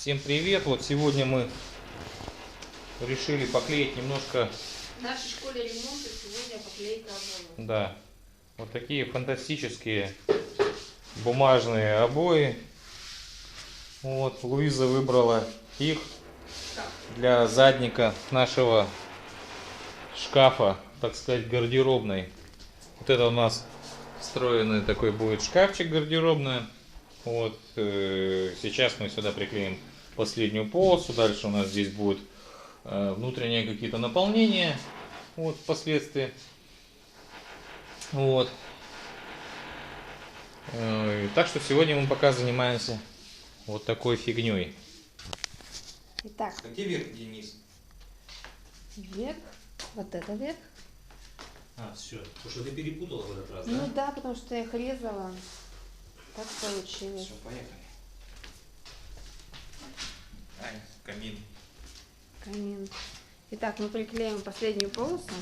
Всем привет! Вот сегодня мы решили поклеить немножко, В нашей школе ремонта сегодня поклейка обоев. да, вот такие фантастические бумажные обои. Вот, Луиза выбрала их для задника нашего шкафа, так сказать, гардеробной. Вот это у нас встроенный такой будет шкафчик гардеробный. Вот, сейчас мы сюда приклеим последнюю полосу. Дальше у нас здесь будет внутренние какие-то наполнения. Вот, впоследствии. Вот. Так что сегодня мы пока занимаемся вот такой фигней. Итак, Где верх, где низ? вверх, вот это вверх. А, все. Потому что ты перепутала в этот раз, Ну да, потому что я их резала. Так получилось. Все, поехали. Ай, камин. Камин. Итак, мы приклеим последнюю полосу.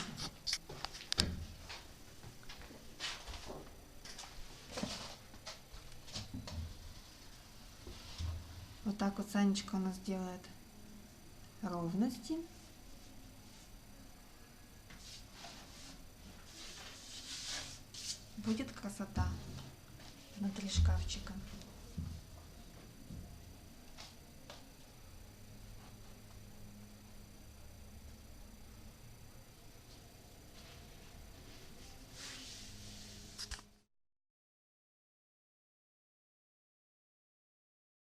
Вот так вот Санечка у нас делает ровности. Будет красота внутри шкафчика.